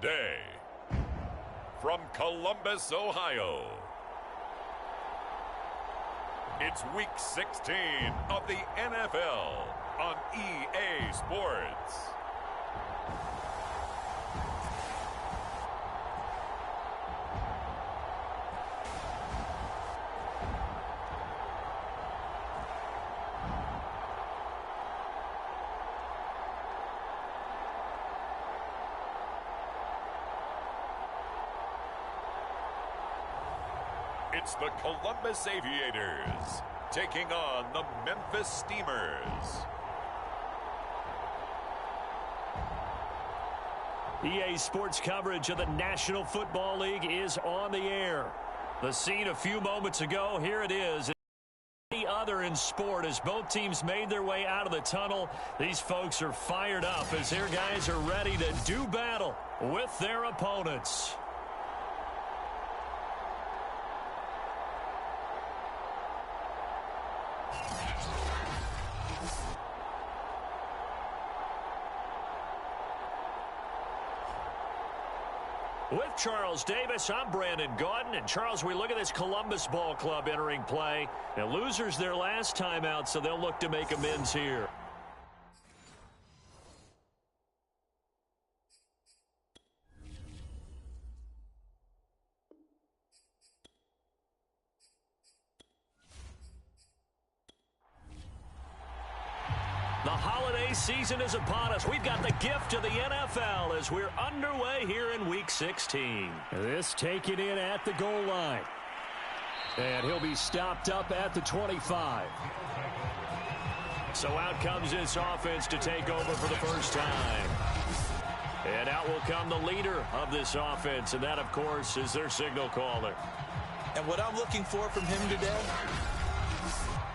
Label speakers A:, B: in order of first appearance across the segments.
A: Today, from Columbus, Ohio, it's Week 16 of the NFL on EA Sports. It's the Columbus Aviators taking on the Memphis Steamers.
B: EA Sports coverage of the National Football League is on the air. The scene a few moments ago, here it is. Any other in sport as both teams made their way out of the tunnel. These folks are fired up as their guys are ready to do battle with their opponents. With Charles Davis, I'm Brandon Gaudin. And Charles, we look at this Columbus Ball Club entering play. Now, losers their last time out, so they'll look to make amends here. The holiday season is upon us. We've got the gift of the NFL as we're underway here in Week 16. This taken in at the goal line. And he'll be stopped up at the 25. So out comes this offense to take over for the first time. And out will come the leader of this offense, and that, of course, is their signal caller.
C: And what I'm looking for from him today,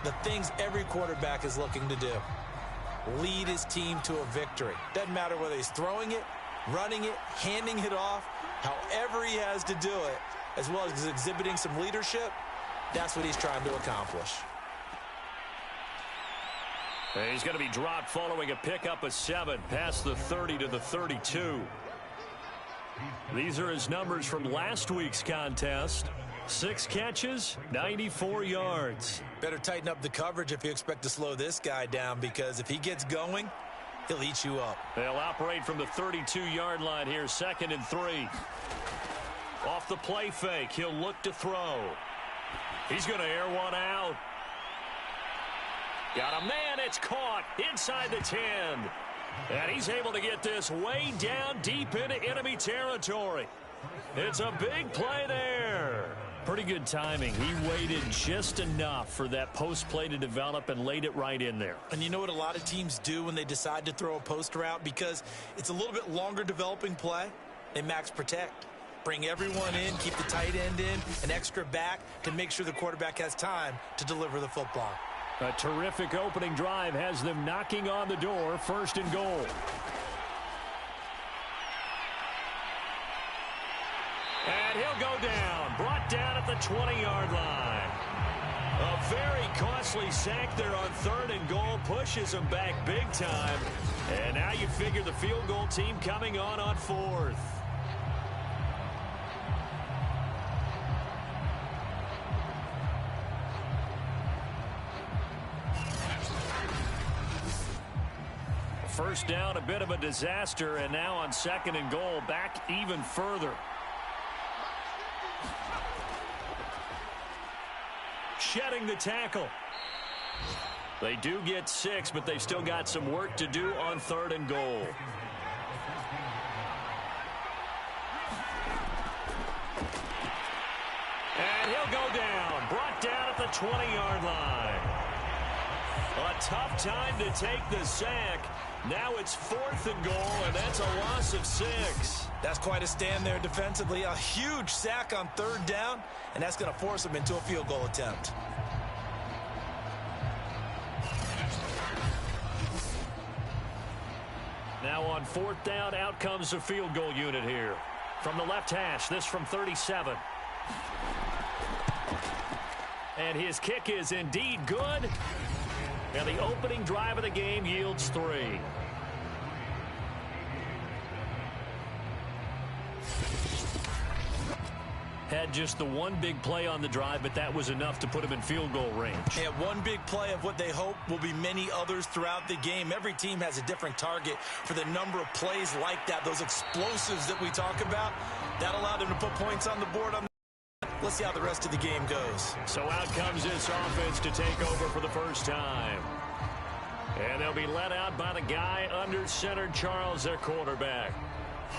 C: the things every quarterback is looking to do. Lead his team to a victory. Doesn't matter whether he's throwing it, running it, handing it off, however he has to do it, as well as exhibiting some leadership, that's what he's trying to accomplish.
B: He's going to be dropped following a pickup of 7 past the 30 to the 32. These are his numbers from last week's contest. 6 catches, 94 yards.
C: Better tighten up the coverage if you expect to slow this guy down, because if he gets going, he'll eat you up.
B: They'll operate from the 32-yard line here, 2nd and 3. Off the play fake, he'll look to throw. He's going to air one out. Got a man, it's caught inside the 10. And he's able to get this way down deep into enemy territory. It's a big play there. Pretty good timing. He waited just enough for that post play to develop and laid it right in there.
C: And you know what a lot of teams do when they decide to throw a post route? Because it's a little bit longer developing play, they max protect. Bring everyone in, keep the tight end in, an extra back to make sure the quarterback has time to deliver the football.
B: A terrific opening drive has them knocking on the door, 1st and goal. And he'll go down, brought down at the 20-yard line. A very costly sack there on 3rd and goal, pushes him back big time. And now you figure the field goal team coming on 4th. First down, a bit of a disaster, and now on 2nd and goal, back even further. Shedding the tackle. They do get 6, but they've still got some work to do on 3rd and goal. And he'll go down, brought down at the 20-yard line. A tough time to take the sack. Now it's 4th and goal, and that's a loss of 6.
C: That's quite a stand there defensively. A huge sack on 3rd down, and that's going to force him into a field goal attempt.
B: Now on 4th down, out comes the field goal unit here. From the left hash, this from 37. And his kick is indeed good. And the opening drive of the game yields 3. Had just the one big play on the drive, but that was enough to put him in field goal range.
C: And one big play of what they hope will be many others throughout the game. Every team has a different target for the number of plays like that, those explosives that we talk about. That allowed them to put points on the board. Let's see how the rest of the game goes.
B: So out comes this offense to take over for the first time. And they'll be led out by the guy under center, Charles, their quarterback.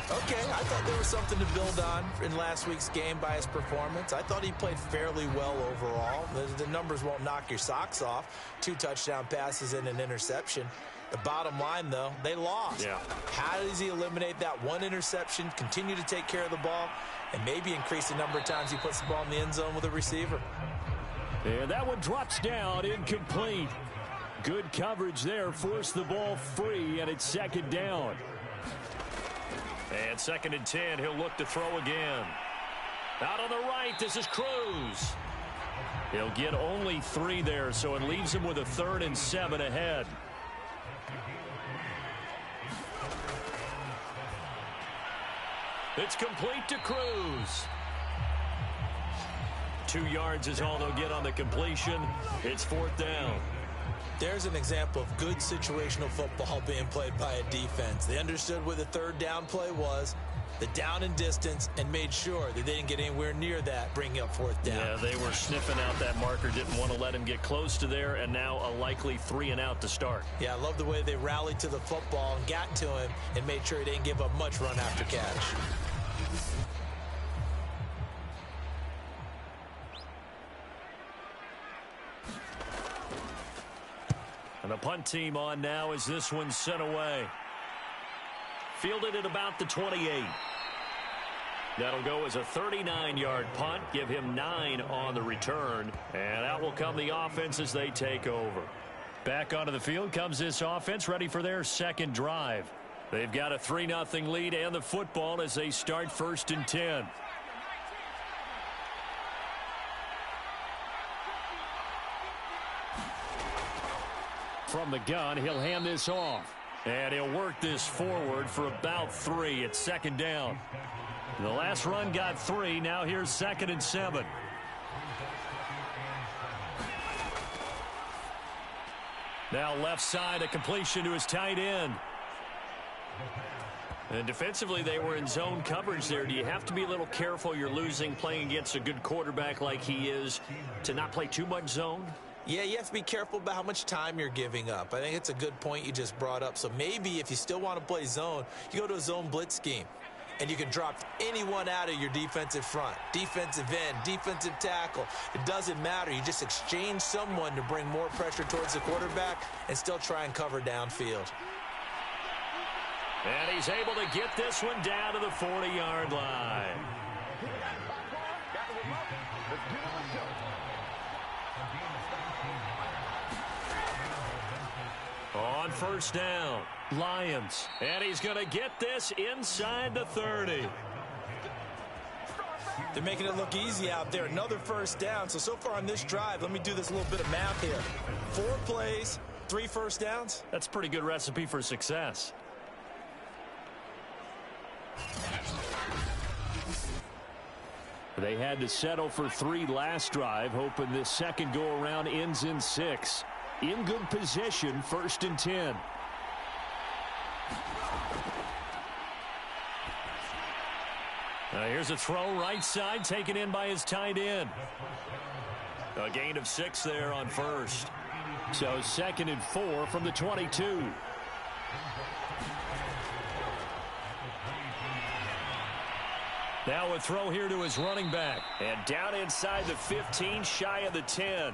C: Okay, I thought there was something to build on in last week's game by his performance. I thought he played fairly well overall. The numbers won't knock your socks off. 2 touchdown passes and an interception. The bottom line, though, they lost.
B: Yeah.
C: How does he eliminate that one interception, continue to take care of the ball, and maybe increase the number of times he puts the ball in the end zone with a receiver?
B: And that one drops down, incomplete. Good coverage there, forced the ball free, and it's second down. And 2nd and 10, he'll look to throw again. Out on the right, this is Cruz. He'll get only 3 there, so it leaves him with a 3rd and 7 ahead. It's complete to Cruz. 2 yards is all they'll get on the completion. It's 4th down.
C: There's an example of good situational football being played by a defense. They understood what the 3rd down play was, the down and distance, and made sure that they didn't get anywhere near that, bringing up 4th down.
B: Yeah, they were sniffing out that marker, didn't want to let him get close to there, and now a likely 3 and out to start.
C: Yeah, I love the way they rallied to the football and got to him and made sure he didn't give up much run after catch.
B: And the punt team on now as this one's sent away. Fielded at about the 28. That'll go as a 39-yard punt. Give him 9 on the return. And out will come the offense as they take over. Back onto the field comes this offense, ready for their second drive. They've got a 3-0 lead and the football as they start 1st and 10. From the gun, he'll hand this off. And he'll work this forward for about 3. It's 2nd down. The last run got 3. Now here's 2nd and 7. Now left side, a completion to his tight end. And defensively, they were in zone coverage there. Do you have to be a little careful? You're losing, playing against a good quarterback like he is, to not play too much zone?
C: Yeah, you have to be careful about how much time you're giving up. I think it's a good point you just brought up. So maybe if you still want to play zone, you go to a zone blitz scheme. And you can drop anyone out of your defensive front, defensive end, defensive tackle. It doesn't matter. You just exchange someone to bring more pressure towards the quarterback and still try and cover downfield.
B: And he's able to get this one down to the 40-yard line. On 1st down, Lions. And he's going to get this inside the 30.
C: They're making it look easy out there. Another 1st down. So far on this drive, let me do this little bit of math here. 4 plays, 3 1st downs.
B: That's a pretty good recipe for success. They had to settle for 3 last drive, hoping this second go-around ends in 6. In good position, 1st and 10. Here's a throw right side, taken in by his tight end. A gain of 6 there on 1st. So 2nd and 4 from the 22. Now a throw here to his running back. And down inside the 15, shy of the 10.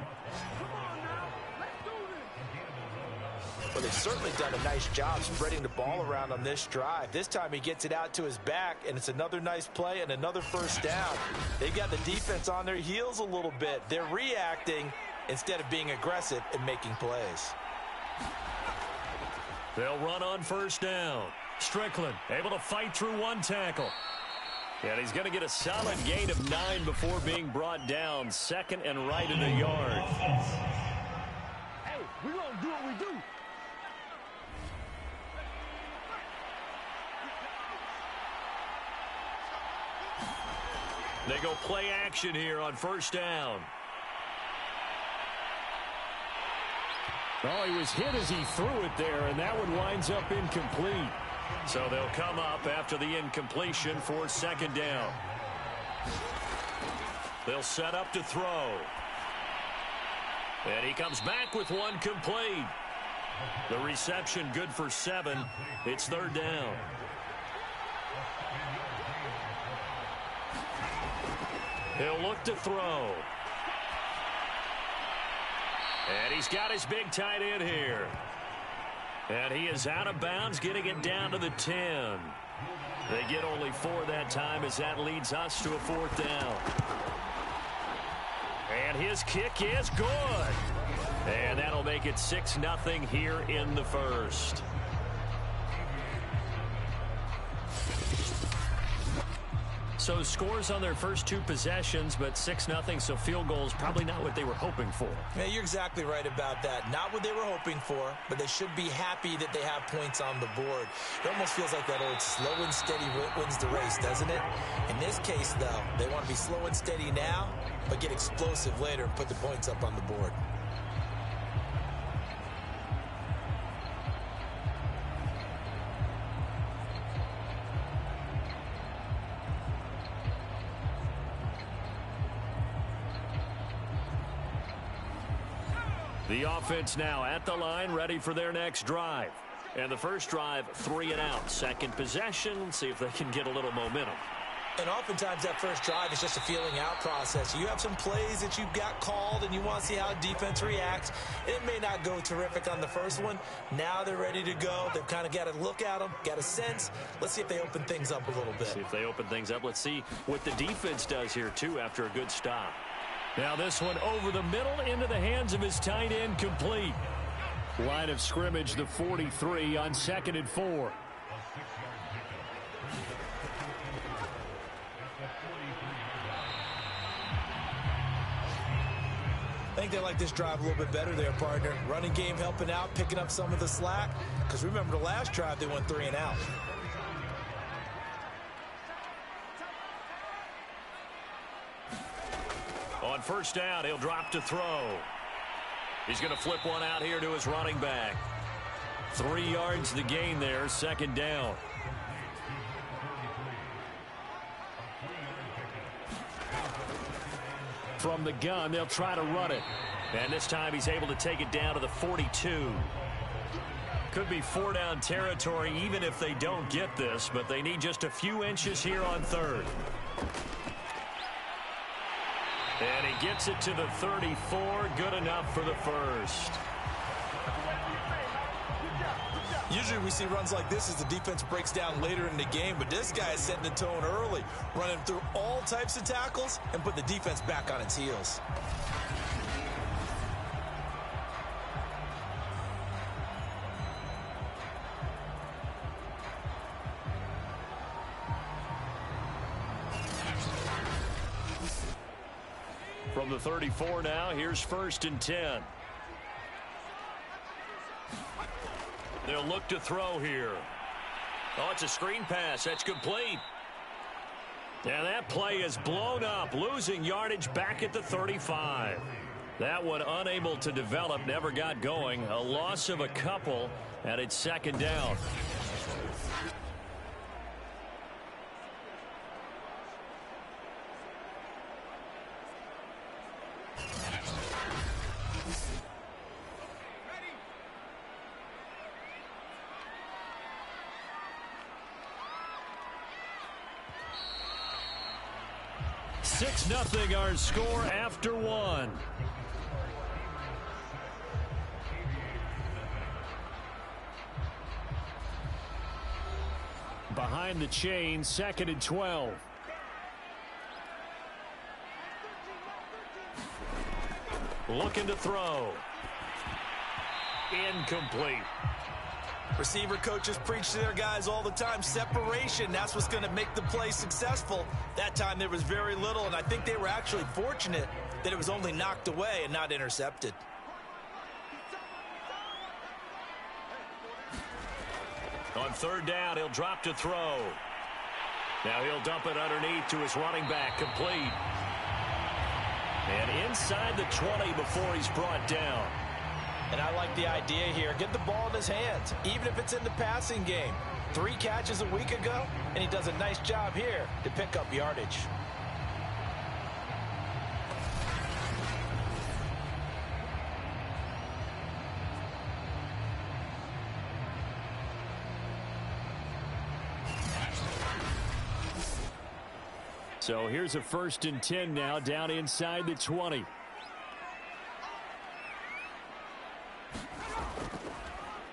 C: Well, they've certainly done a nice job spreading the ball around on this drive. This time he gets it out to his back, and it's another nice play and another 1st down. They've got the defense on their heels a little bit. They're reacting instead of being aggressive and making plays.
B: They'll run on 1st down. Strickland able to fight through 1 tackle. And he's going to get a solid gain of 9 before being brought down. 2nd and right in a yard.
D: Hey, we're going to do what we do.
B: They go play action here on first down.
D: Oh, he was hit as he threw it there, and that one winds up incomplete.
B: So they'll come up after the incompletion for second down. They'll set up to throw. And he comes back with one complete. The reception good for 7. It's third down. He'll look to throw. And he's got his big tight end here. And he is out of bounds, getting it down to the 10. They get only 4 that time as that leads us to a fourth down. And his kick is good. And that'll make it 6-0 here in the first. So scores on their first 2 possessions, but 6-0, so field goals probably not what they were hoping for.
C: Yeah, you're exactly right about that. Not what they were hoping for, but they should be happy that they have points on the board. It almost feels like that old slow and steady wins the race, doesn't it? In this case, though, they want to be slow and steady now, but get explosive later and put the points up on the board.
B: The offense now at the line, ready for their next drive. And the first drive, 3 and out. Second possession, see if they can get a little momentum.
C: And oftentimes that first drive is just a feeling out process. You have some plays that you've got called and you want to see how defense reacts. It may not go terrific on the first one. Now they're ready to go. They've kind of got to look at them, got a sense. Let's see if they open things up a little bit.
B: See if they open things up. Let's see what the defense does here, too, after a good stop.
D: Now this one over the middle into the hands of his tight end, complete. Line of scrimmage, the 43 on 2nd and 4.
C: I think they like this drive a little bit better there, partner. Running game helping out, picking up some of the slack. Because remember the last drive, they went 3 and out.
B: On first down, he'll drop to throw. He's going to flip one out here to his running back. 3 yards the gain there, second down.
D: From the gun, they'll try to run it.
B: And this time he's able to take it down to the 42. Could be 4-down territory even if they don't get this, but they need just a few inches here on third. And he gets it to the 34. Good enough for the first.
C: Usually we see runs like this as the defense breaks down later in the game, but this guy is setting the tone early, running through all types of tackles and put the defense back on its heels.
B: From the 34 now, here's 1st and 10. They'll look to throw here. Oh, it's a screen pass. That's complete. And that play is blown up, losing yardage back at the 35. That one unable to develop, never got going. A loss of a couple, and it's second down.
D: Nothing our score after 1. Behind the chain, 2nd and 12.
B: Looking to throw. Incomplete.
C: Receiver coaches preach to their guys all the time. Separation, that's what's going to make the play successful. That time there was very little, and I think they were actually fortunate that it was only knocked away and not intercepted.
B: On third down, he'll drop to throw. Now he'll dump it underneath to his running back, complete. And inside the 20 before he's brought down.
C: And I like the idea here. Get the ball in his hands, even if it's in the passing game. 3 catches a week ago, and he does a nice job here to pick up yardage.
D: So here's a 1st and 10 now, down inside the 20.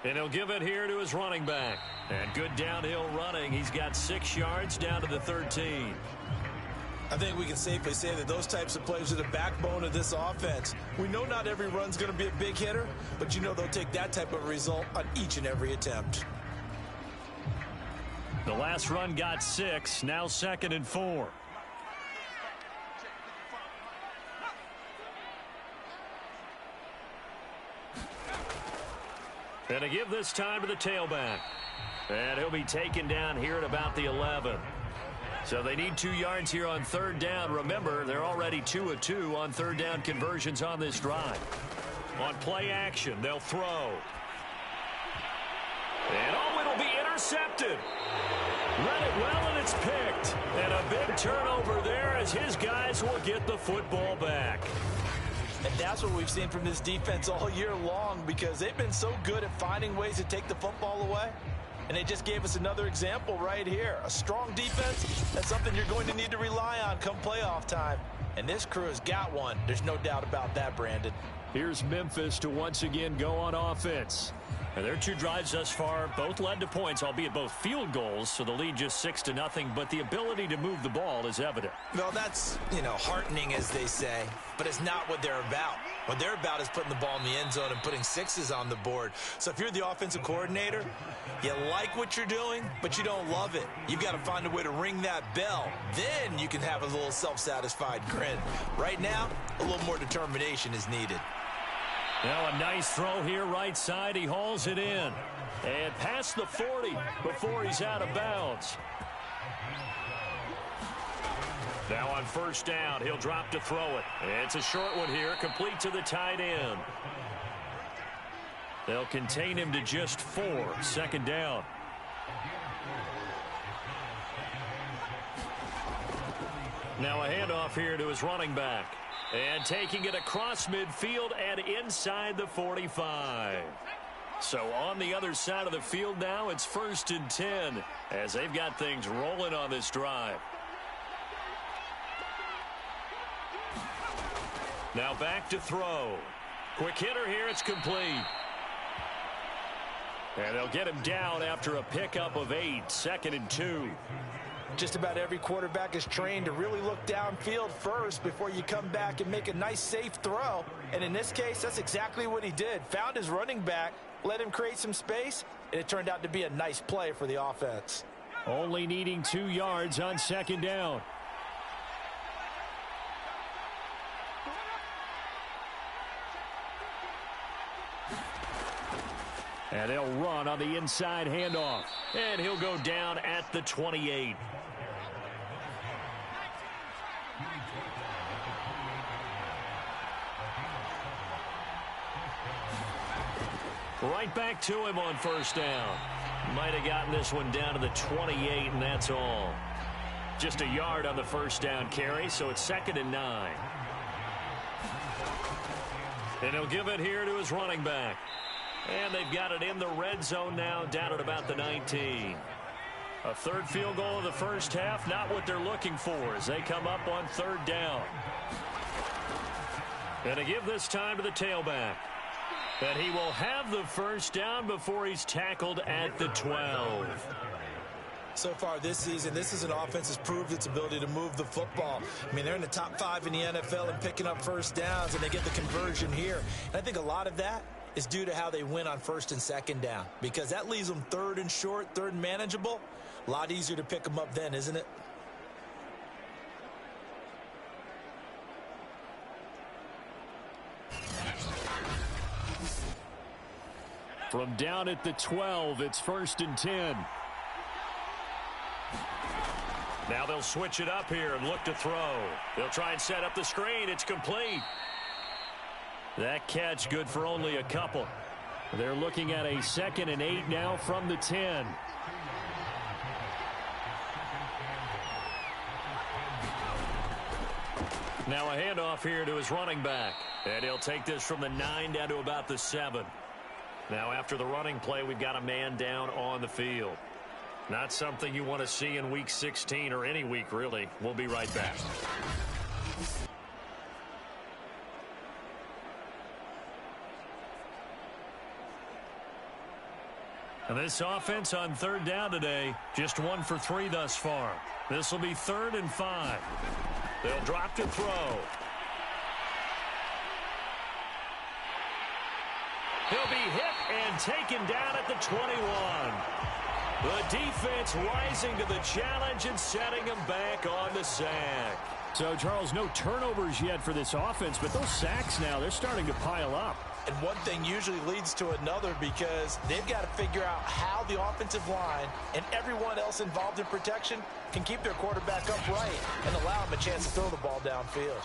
B: And he'll give it here to his running back. And good downhill running. He's got 6 yards down to the 13.
C: I think we can safely say that those types of plays are the backbone of this offense. We know not every run's going to be a big hitter, but you know they'll take that type of result on each and every attempt.
B: The last run got 6, now 2nd and 4. And to give this time to the tailback. And he'll be taken down here at about the 11. So they need 2 yards here on 3rd down. Remember, they're already 2 of 2 on 3rd down conversions on this drive. On play action, they'll throw. And oh, it'll be intercepted. Read it well, and it's picked. And a big turnover there as his guys will get the football back.
C: And that's what we've seen from this defense all year long, because they've been so good at finding ways to take the football away. And they just gave us another example right here. A strong defense, that's something you're going to need to rely on come playoff time. And this crew has got one. There's no doubt about that, Brandon.
D: Here's Memphis to once again go on offense.
B: And their 2 drives thus far both led to points, albeit both field goals, so the lead just 6-0, but the ability to move the ball is evident.
C: Well, that's, heartening, as they say, but it's not what they're about. What they're about is putting the ball in the end zone and putting 6s on the board. So if you're the offensive coordinator, you like what you're doing, but you don't love it. You've got to find a way to ring that bell. Then you can have a little self-satisfied grin. Right now, a little more determination is needed.
B: Now a nice throw here right side. He hauls it in. And past the 40 before he's out of bounds. Now on 1st down, he'll drop to throw it. It's a short one here, complete to the tight end. They'll contain him to just 4, 2nd down. Now a handoff here to his running back. And taking it across midfield and inside the 45. So on the other side of the field now, it's 1st and 10 as they've got things rolling on this drive. Now back to throw. Quick hitter here, it's complete. And they'll get him down after a pickup of 8, 2nd and 2.
C: Just about every quarterback is trained to really look downfield first before you come back and make a nice, safe throw. And in this case, that's exactly what he did. Found his running back, let him create some space, and it turned out to be a nice play for the offense.
D: Only needing 2 yards on 2nd down. And they'll run on the inside handoff.
B: And he'll go down at the 28. Right back to him on 1st down. Might have gotten this one down to the 28, and that's all. Just a yard on the 1st down carry, so it's 2nd and 9. And he'll give it here to his running back. And they've got it in the red zone now, down at about the 19. A 3rd field goal of the 1st half, not what they're looking for as they come up on 3rd down. And to give this time to the tailback. And he will have the 1st down before he's tackled at the 12.
C: So far this season, this is an offense that's proved its ability to move the football. I mean, they're in the top 5 in the NFL in picking up 1st downs, and they get the conversion here. And I think a lot of that is due to how they win on 1st and 2nd down, because that leaves them 3rd and short, 3rd and manageable. A lot easier to pick them up then, isn't it?
D: From down at the 12, it's 1st and 10.
B: Now they'll switch it up here and look to throw. They'll try and set up the screen. It's complete. That catch good for only a couple. They're looking at a 2nd and 8 now from the 10. Now a handoff here to his running back. And he'll take this from the 9 down to about the 7. Now after the running play, we've got a man down on the field. Not something you want to see in Week 16 or any week, really. We'll be right back. And this offense on 3rd down today, just 1 for 3 thus far. This will be 3rd and 5. They'll drop to throw. He'll be hit and taken down at the 21. The defense rising to the challenge and setting him back on the sack.
D: So, Charles, no turnovers yet for this offense, but those sacks now, they're starting to pile up.
C: And one thing usually leads to another because they've got to figure out how the offensive line and everyone else involved in protection can keep their quarterback upright and allow him a chance to throw the ball downfield.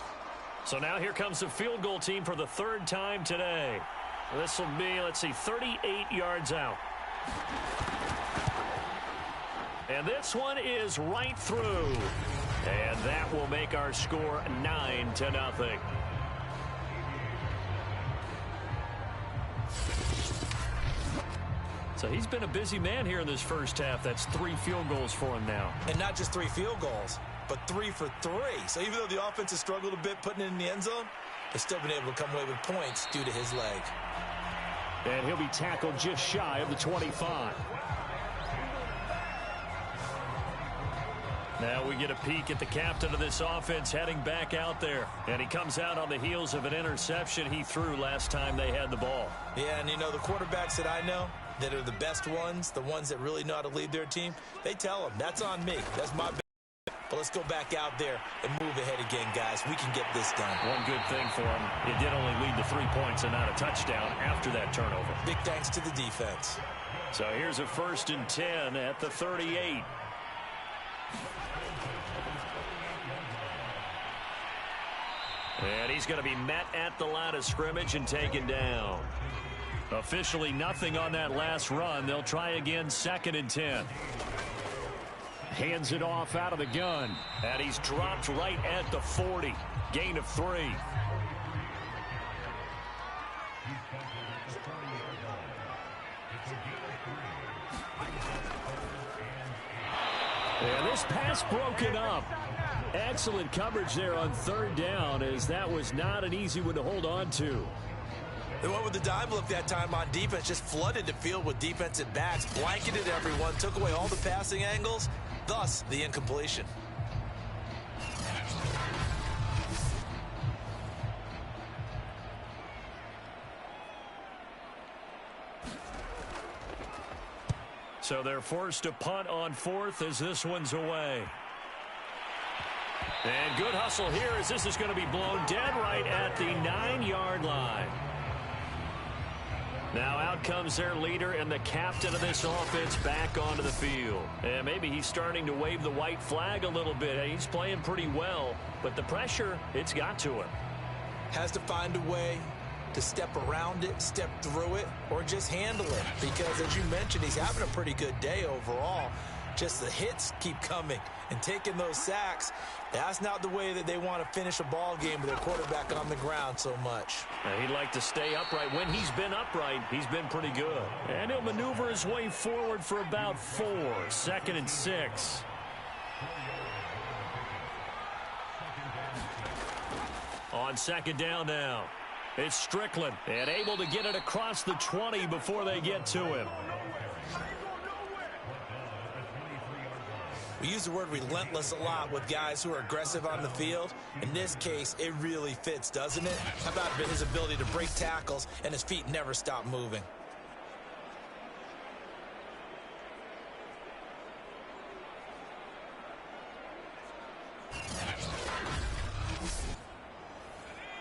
B: So now here comes the field goal team for the 3rd time today. This will be, let's see, 38 yards out. And this one is right through. And that will make our score 9-0. So he's been a busy man here in this first half. That's 3 field goals for him now.
C: And not just 3 field goals, but 3 for 3. So even though the offense has struggled a bit putting it in the end zone, they've still been able to come away with points due to his leg.
D: And he'll be tackled just shy of the 25.
B: Now we get a peek at the captain of this offense heading back out there. And he comes out on the heels of an interception he threw last time they had the ball.
C: Yeah, and you know, the quarterbacks that I know that are the best ones, the ones that really know how to lead their team, they tell them, that's on me. That's my bad. But let's go back out there and move ahead again, guys. We can get this done.
B: One good thing for him, it did only lead to 3 points and not a touchdown after that turnover.
C: Big thanks to the defense.
B: So here's a 1st and 10 at the 38. And he's going to be met at the line of scrimmage and taken down. Officially nothing on that last run. They'll try again 2nd and 10.
D: Hands it off out of the gun.
B: And he's dropped right at the 40. Gain of 3.
D: And this pass broken up. Excellent coverage there on 3rd down, as that was not an easy one to hold on to.
C: They went with the dime look that time on defense, just flooded the field with defensive backs, blanketed everyone, took away all the passing angles, thus the incompletion.
B: So they're forced to punt on 4th as this one's away. And good hustle here as this is going to be blown dead right at the 9-yard line. Now out comes their leader and the captain of this offense back onto the field. And maybe he's starting to wave the white flag a little bit. He's playing pretty well, but the pressure, it's got to him.
C: Has to find a way to step around it, step through it, or just handle it. Because as you mentioned, he's having a pretty good day overall. Just the hits keep coming and taking those sacks. That's not the way that they want to finish a ball game with their quarterback on the ground so much.
B: He'd like to stay upright. When he's been upright, he's been pretty good. And he'll maneuver his way forward for about 4. 2nd and 6. On 2nd down now, it's Strickland, and able to get it across the 20 before they get to him.
C: We use the word relentless a lot with guys who are aggressive on the field. In this case, it really fits, doesn't it? How about his ability to break tackles and his feet never stop moving?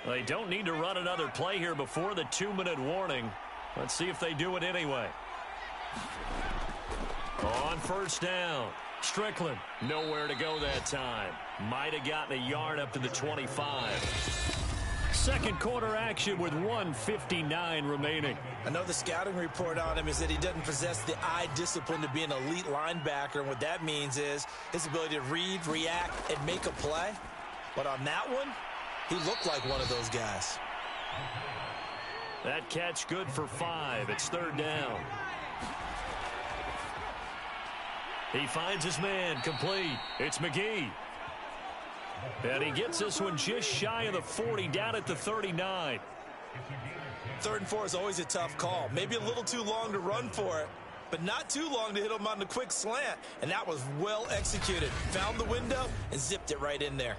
B: They don't need to run another play here before the 2-minute warning. Let's see if they do it anyway. On 1st down, Strickland, nowhere to go that time. Might have gotten a yard up to the 25. Second quarter action with 1:59 remaining.
C: I know the scouting report on him is that he doesn't possess the eye discipline to be an elite linebacker. And what that means is his ability to read, react, and make a play. But on that one, he looked like one of those guys.
B: That catch good for 5. It's third down. He finds his man, complete. It's McGee. And he gets this one just shy of the 40, down at the 39.
C: 3rd and 4 is always a tough call. Maybe a little too long to run for it, but not too long to hit him on the quick slant. And that was well executed. Found the window and zipped it right in there.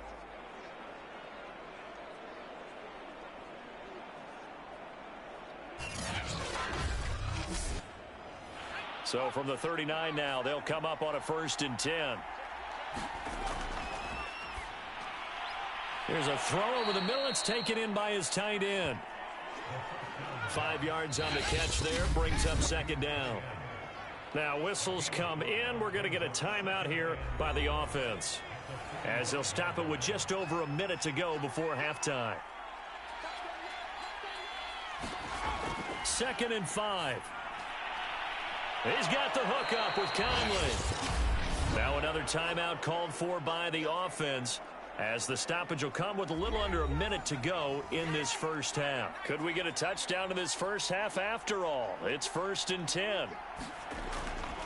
B: So from the 39 now, they'll come up on a 1st and 10. Here's a throw over the middle. It's taken in by his tight end. 5 yards on the catch there. Brings up 2nd down. Now whistles come in. We're going to get a timeout here by the offense, as they'll stop it with just over a minute to go before halftime. 2nd and 5. He's got the hook up with Conley. Now another timeout called for by the offense, as the stoppage will come with a little under a minute to go in this first half. Could we get a touchdown in this first half after all? It's 1st and 10.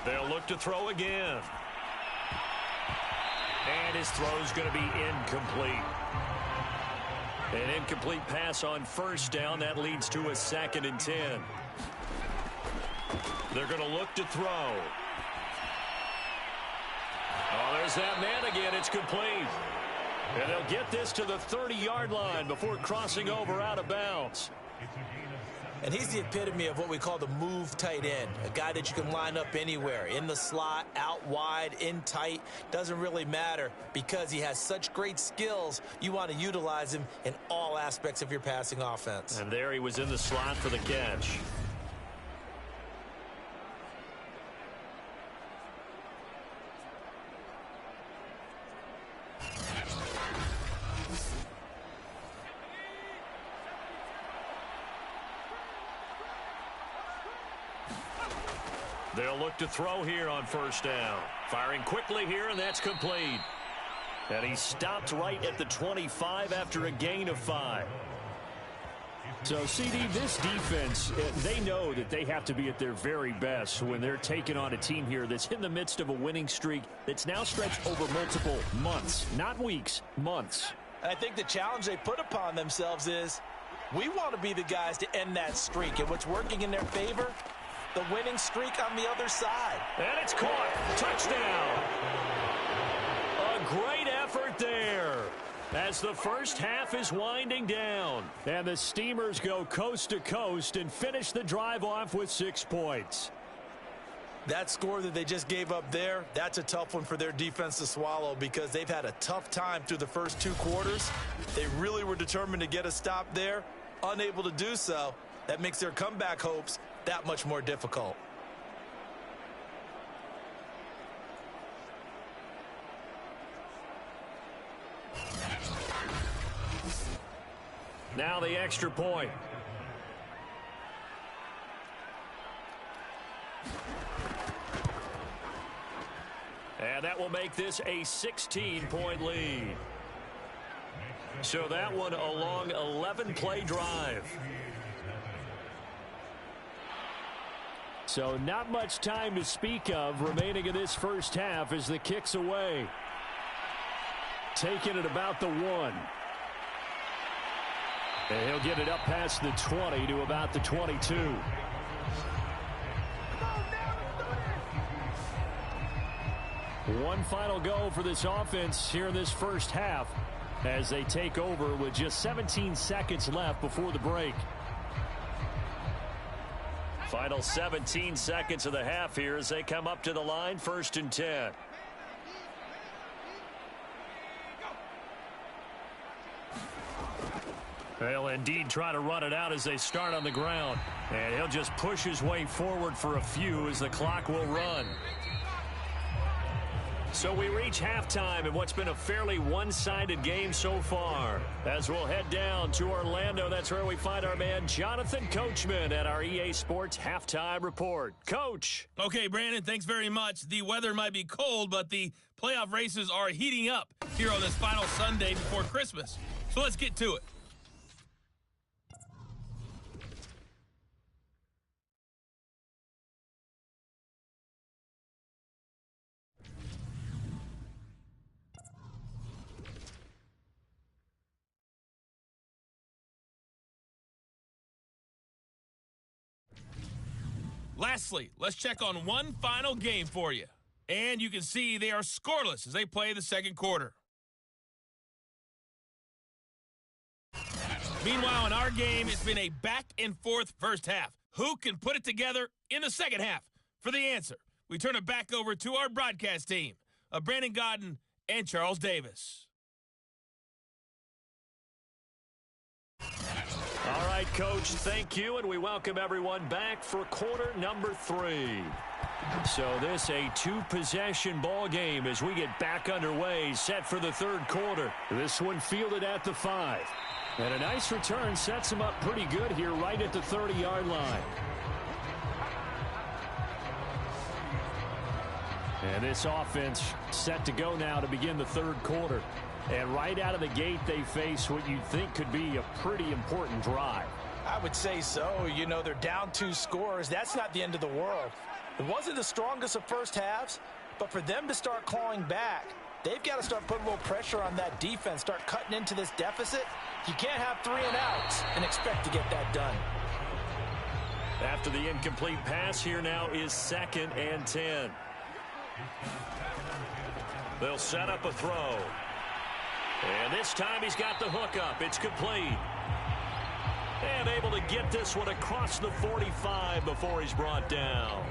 B: They'll look to throw again. And his throw's going to be incomplete. An incomplete pass on 1st down. That leads to a 2nd and 10. They're going to look to throw. Oh, there's that man again. It's complete. And they'll get this to the 30-yard line before crossing over out of bounds.
C: And he's the epitome of what we call the move tight end, a guy that you can line up anywhere, in the slot, out wide, in tight. Doesn't really matter because he has such great skills. You want to utilize him in all aspects of your passing offense.
B: And there he was in the slot for the catch. They'll look to throw here on 1st down. Firing quickly here, and that's complete. And he stopped right at the 25 after a gain of 5.
D: So, CD, this defense, they know that they have to be at their very best when they're taking on a team here that's in the midst of a winning streak that's now stretched over multiple months, not weeks, months.
C: And I think the challenge they put upon themselves is we want to be the guys to end that streak. And what's working in their favor? The winning streak on the other side.
B: And it's caught. Touchdown. A great effort there as the first half is winding down.
D: And the Steamers go coast to coast and finish the drive off with 6 points.
C: That score that they just gave up there, that's a tough one for their defense to swallow because they've had a tough time through the first 2 quarters. They really were determined to get a stop there, unable to do so. That makes their comeback hopes that much more difficult.
B: Now the extra point. And that will make this a 16-point lead. So that one a long 11-play drive.
D: So not much time to speak of remaining in this first half as the kick's away. Taking it about the 1. And he'll get it up past the 20 to about the 22. One final go for this offense here in this first half as they take over with just 17 seconds left before the break.
B: Final 17 seconds of the half here as they come up to the line, 1st and 10. They'll indeed try to run it out as they start on the ground. And he'll just push his way forward for a few as the clock will run. So we reach halftime in what's been a fairly one-sided game so far. As we'll head down to Orlando, that's where we find our man Jonathan Coachman at our EA Sports Halftime Report. Coach.
E: Okay, Brandon, thanks very much. The weather might be cold, but the playoff races are heating up here on this final Sunday before Christmas. So let's get to it. Lastly, let's check on one final game for you. And you can see they are scoreless as they play the second quarter. Meanwhile, in our game, it's been a back-and-forth first half. Who can put it together in the second half? For the answer, we turn it back over to our broadcast team of Brandon Godden and Charles Davis.
B: All right, Coach, thank you, and we welcome everyone back for quarter number 3. So this a two-possession ball game as we get back underway, set for the third quarter. This one fielded at the 5. And a nice return sets him up pretty good here right at the 30-yard line. And this offense set to go now to begin the third quarter. And right out of the gate, they face what you'd think could be a pretty important drive.
C: I would say so. You know, they're down 2 scores. That's not the end of the world. It wasn't the strongest of first halves, but for them to start clawing back, they've got to start putting a little pressure on that defense, start cutting into this deficit. You can't have 3 and outs and expect to get that done.
B: After the incomplete pass, here now is 2nd and 10. They'll set up a throw. And this time he's got the hook up. It's complete. And able to get this one across the 45 before he's brought down.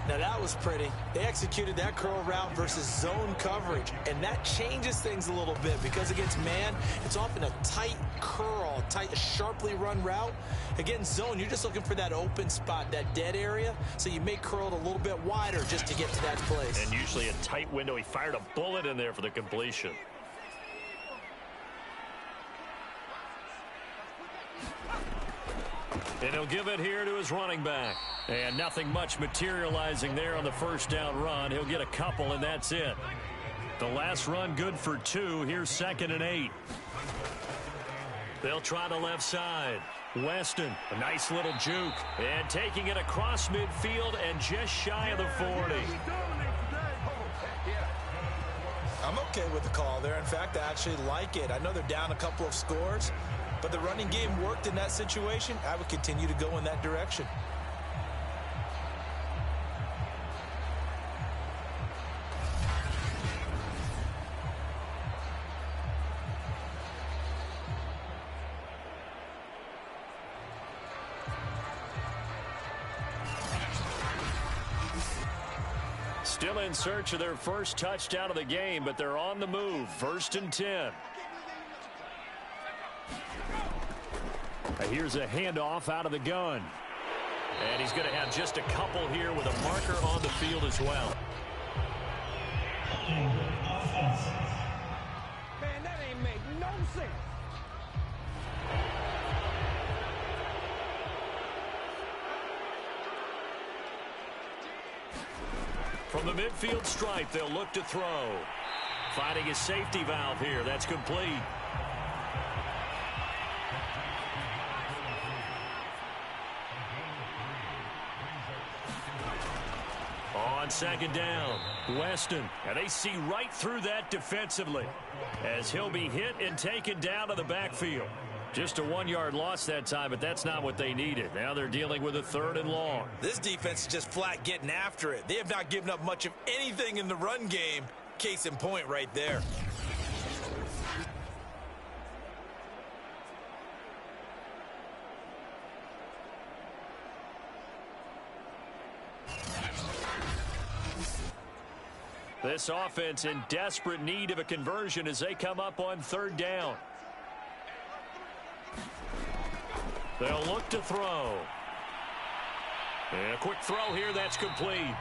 C: Now that was pretty. They executed that curl route versus zone coverage, and that changes things a little bit because against man, it's often a tight curl, tight, sharply run route. Against zone, you're just looking for that open spot, that dead area, so you may curl it a little bit wider just to get to that place.
B: And usually a tight window. He fired a bullet in there for the completion. And he'll give it here to his running back. And nothing much materializing there on the first down run. He'll get a couple, and that's it. The last run good for 2. Here's 2nd and 8. They'll try the left side. Weston, a nice little juke. And taking it across midfield and just shy of the 40.
C: I'm okay with the call there. In fact, I actually like it. I know they're down a couple of scores, but the running game worked in that situation. I would continue to go in that direction.
B: Still in search of their first touchdown of the game, but they're on the move. 1st and 10. Here's a handoff out of the gun. And he's going to have just a couple here with a marker on the field as well.
F: Man, that ain't make no sense.
B: From the midfield stripe, they'll look to throw. Finding his safety valve here. That's complete. On 2nd down, Weston. And they see right through that defensively as he'll be hit and taken down to the backfield. Just a 1-yard loss that time, but that's not what they needed. Now they're dealing with a 3rd and long.
C: This defense is just flat getting after it. They have not given up much of anything in the run game. Case in point right there.
B: This offense in desperate need of a conversion as they come up on 3rd down. They'll look to throw. And a quick throw here, that's complete.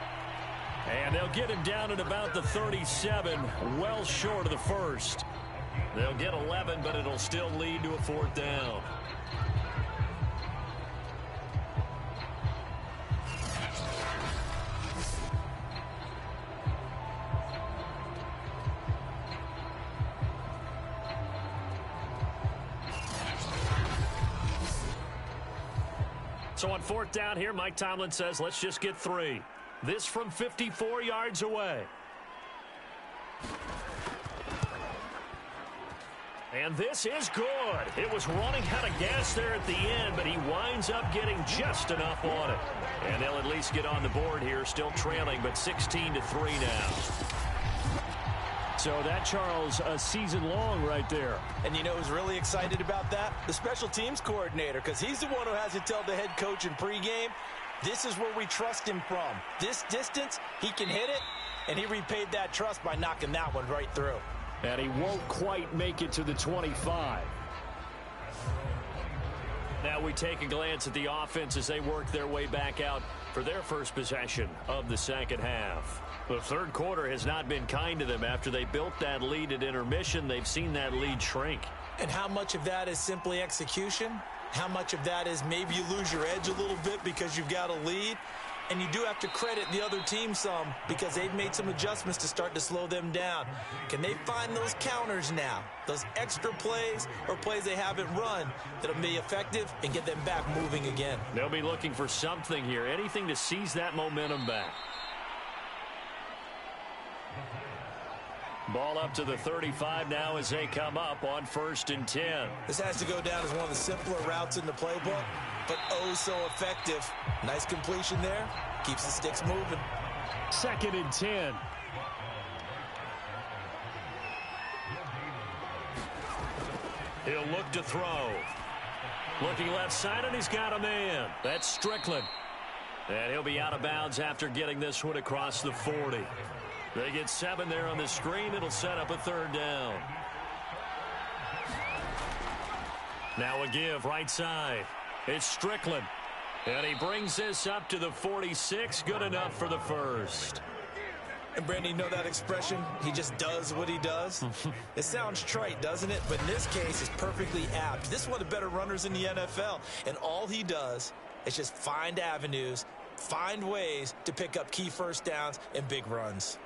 B: And they'll get him down at about the 37, well short of the first. They'll get 11, but it'll still lead to a fourth down. So on fourth down here, Mike Tomlin says, let's just get 3. This from 54 yards away. And this is good. It was running out of gas there at the end, but he winds up getting just enough on it. And they'll at least get on the board here, still trailing, but 16-3 now. So that, Charles, a season long right there.
C: And you know who's really excited about that? The special teams coordinator, because he's the one who has to tell the head coach in pregame, this is where we trust him from. This distance, he can hit it, and he repaid that trust by knocking that one right through.
B: And he won't quite make it to the 25. Now we take a glance at the offense as they work their way back out for their first possession of the second half. The third quarter has not been kind to them. After they built that lead at intermission, they've seen that lead shrink.
C: And how much of that is simply execution? How much of that is maybe you lose your edge a little bit because you've got a lead? And you do have to credit the other team some because they've made some adjustments to start to slow them down. Can they find those counters now, those extra plays or plays they haven't run that'll be effective and get them back moving again?
B: They'll be looking for something here, anything to seize that momentum back. Ball up to the 35 now as they come up on 1st and 10.
C: This has to go down as one of the simpler routes in the playbook, but oh so effective. Nice completion there. Keeps the sticks moving.
B: 2nd and 10. He'll look to throw. Looking left side, and he's got a man. That's Strickland. And he'll be out of bounds after getting this one across the 40. They get 7 there on the screen. It'll set up a 3rd down. Now a give right side. It's Strickland. And he brings this up to the 46. Good enough for the first.
C: And Brandon, you know that expression? He just does what he does? It sounds trite, doesn't it? But in this case, it's perfectly apt. This is one of the better runners in the NFL. And all he does is just find avenues, find ways to pick up key first downs and big runs.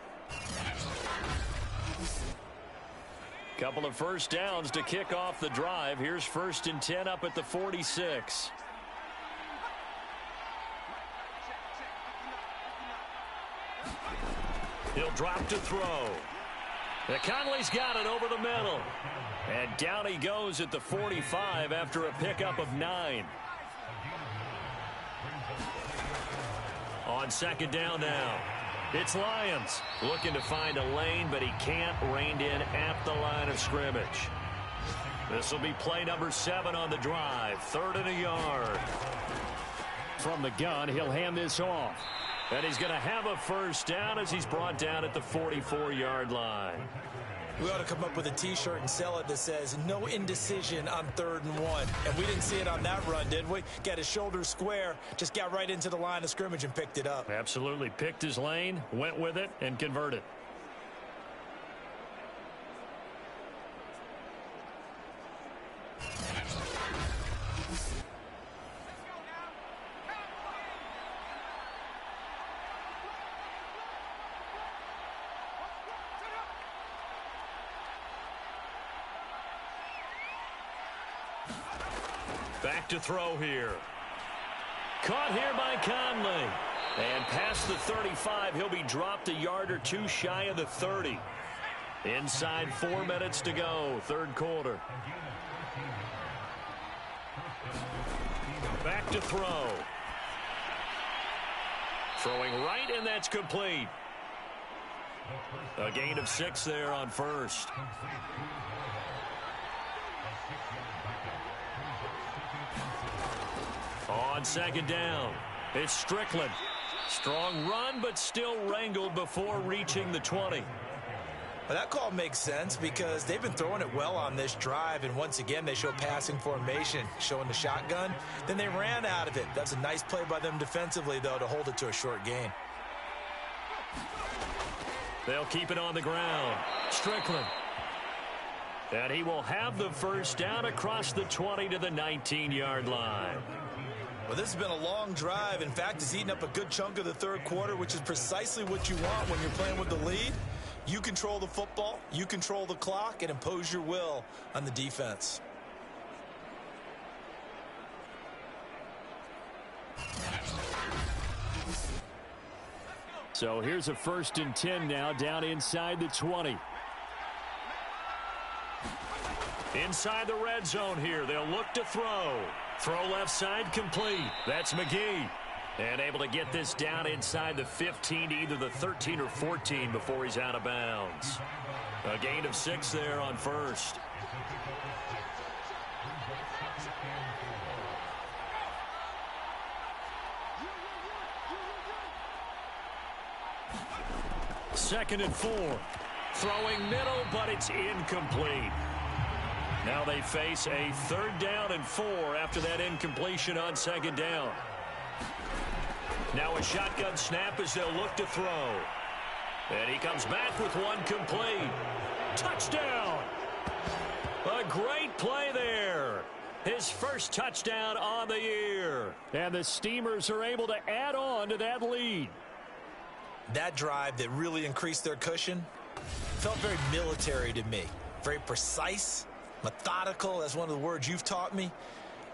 B: Couple of first downs to kick off the drive. Here's 1st and 10 up at the 46. He'll drop to throw. Conley's got it over the middle. And down he goes at the 45 after a pickup of 9. On 2nd down now. It's Lyons looking to find a lane, but he can't. Reined in at the line of scrimmage. This will be play number 7 on the drive. 3rd and a yard. From the gun, he'll hand this off. And he's going to have a first down as he's brought down at the 44-yard line.
C: We ought to come up with a T-shirt and sell it that says, no indecision on 3rd and 1. And we didn't see it on that run, did we? Got his shoulders square, just got right into the line of scrimmage and picked it up.
B: Absolutely. Picked his lane, went with it, and converted. Back to throw here. Caught here by Conley. And past the 35, he'll be dropped a yard or 2 shy of the 30. Inside 4 minutes to go, 3rd quarter. Back to throw. Throwing right, and that's complete. A gain of 6 there on 1st. On 2nd down, it's Strickland. Strong run, but still wrangled before reaching the 20.
C: Well, that call makes sense because they've been throwing it well on this drive, and once again, they show passing formation, showing the shotgun. Then they ran out of it. That's a nice play by them defensively, though, to hold it to a short gain.
B: They'll keep it on the ground. Strickland. And he will have the first down across the 20 to the 19-yard line.
C: Well, this has been a long drive. In fact, it's eaten up a good chunk of the third quarter, which is precisely what you want when you're playing with the lead. You control the football, you control the clock, and impose your will on the defense.
D: So here's a 1st and 10 now, down inside the 20.
B: Inside the red zone here. They'll look to throw. Throw left side complete. That's McGee. And able to get this down inside the 15 to either the 13 or 14 before he's out of bounds. A gain of 6 there on first. Second and 4. Throwing middle, but it's incomplete. Now they face a 3rd down and 4 after that incompletion on 2nd down. Now a shotgun snap as they'll look to throw. And he comes back with one complete. Touchdown! A great play there. His first touchdown on the year.
D: And the Steamers are able to add on to that lead.
C: That drive that really increased their cushion felt very military to me. Very precise, methodical. That's one of the words you've taught me.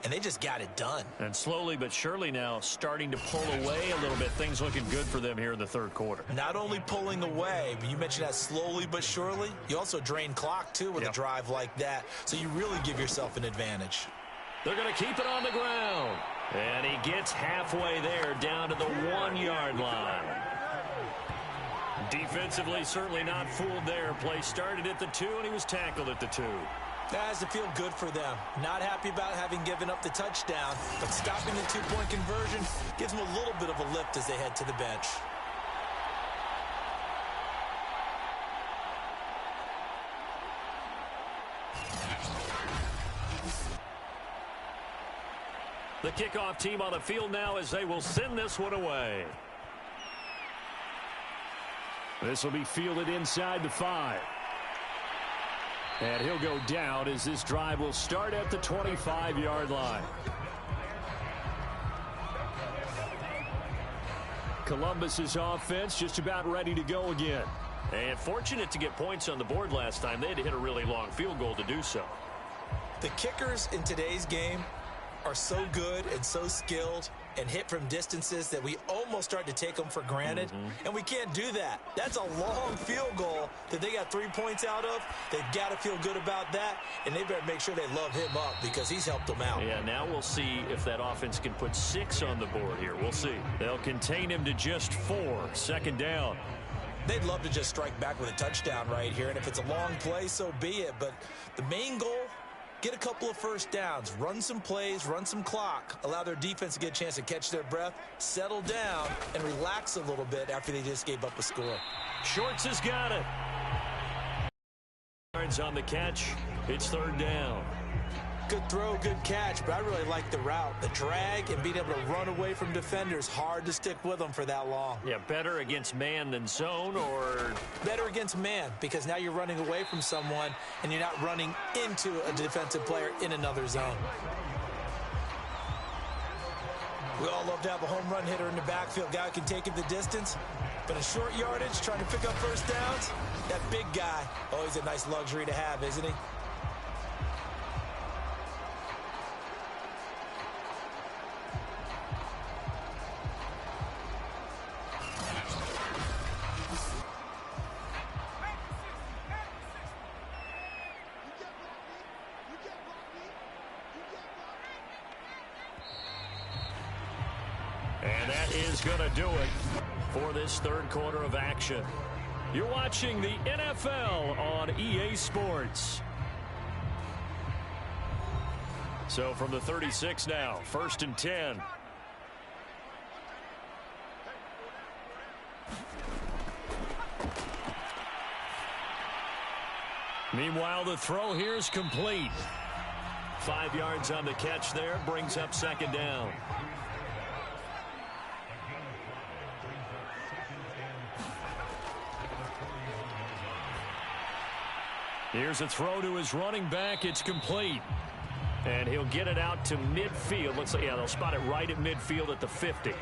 C: And they just got it done.
B: And slowly but surely now starting to pull away a little bit. Things looking good for them here in the third quarter.
C: Not only pulling away, but you mentioned that slowly but surely. You also drain clock, too, with a drive like that. So you really give yourself an advantage.
B: They're going to keep it on the ground. And he gets halfway there down to the 1-yard line. Defensively, certainly not fooled there. Play started at the 2, and he was tackled at the 2.
C: That has to feel good for them. Not happy about having given up the touchdown, but stopping the 2-point conversion gives them a little bit of a lift as they head to the bench.
B: The kickoff team on the field now as they will send this one away.
D: This will be fielded inside the 5. And he'll go down as this drive will start at the 25-yard line. Columbus's offense just about ready to go again.
B: And fortunate to get points on the board last time. They had to hit a really long field goal to do so.
C: The kickers in today's game are so good and so skilled and hit from distances that we almost start to take them for granted. And we can't do that. That's a long field goal that they got 3 points out of. They've got to feel good about that, and they better make sure they love him up because he's helped them out.
B: Yeah, now we'll see if that offense can put 6 on the board here. We'll see. They'll contain him to just 4. 2nd down.
C: They'd love to just strike back with a touchdown right here, and if it's a long play, so be it. But the main goal, get a couple of first downs, run some plays, run some clock, allow their defense to get a chance to catch their breath, settle down, and relax a little bit after they just gave up a score.
B: Shorts has got it. Yards on the catch. It's 3rd down.
C: Good throw, good catch, but I really like the route. The drag and being able to run away from defenders, hard to stick with them for that long.
B: Yeah, better against man than zone, or
C: better against man, because now you're running away from someone and you're not running into a defensive player in another zone. We all love to have a home run hitter in the backfield, guy who can take it the distance. But in short yardage, trying to pick up first downs, that big guy, always a nice luxury to have, isn't he?
B: And that is going to do it for this third quarter of action. You're watching the NFL on EA Sports. So from the 36 now, 1st and 10. Meanwhile, the throw here is complete. 5 yards on the catch there, brings up 2nd down. Here's a throw to his running back. It's complete. And he'll get it out to midfield. Looks like, yeah, they'll spot it right at midfield at the 50.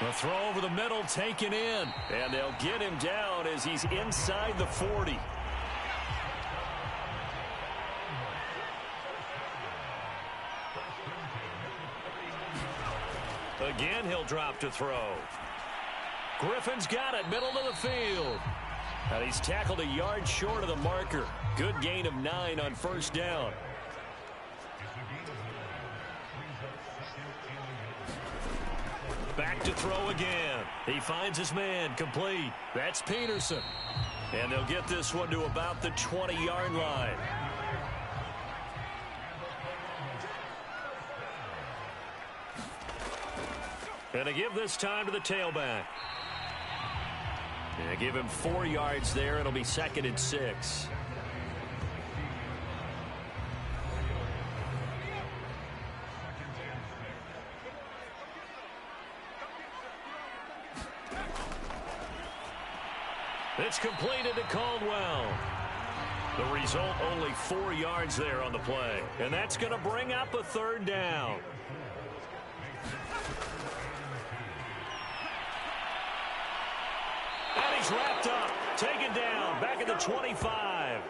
B: The throw over the middle taken in. And they'll get him down as he's inside the 40. Again, he'll drop to throw. Griffin's got it, middle of the field. And he's tackled a yard short of the marker. Good gain of 9 on first down. Back to throw again. He finds his man, complete. That's Peterson. And they'll get this one to about the 20-yard line. And they give this time to the tailback. And they give him 4 yards there. It'll be 2nd and 6. It's completed to Caldwell. The result, only 4 yards there on the play. And that's going to bring up a 3rd down. And he's wrapped up, taken down, back at the 25.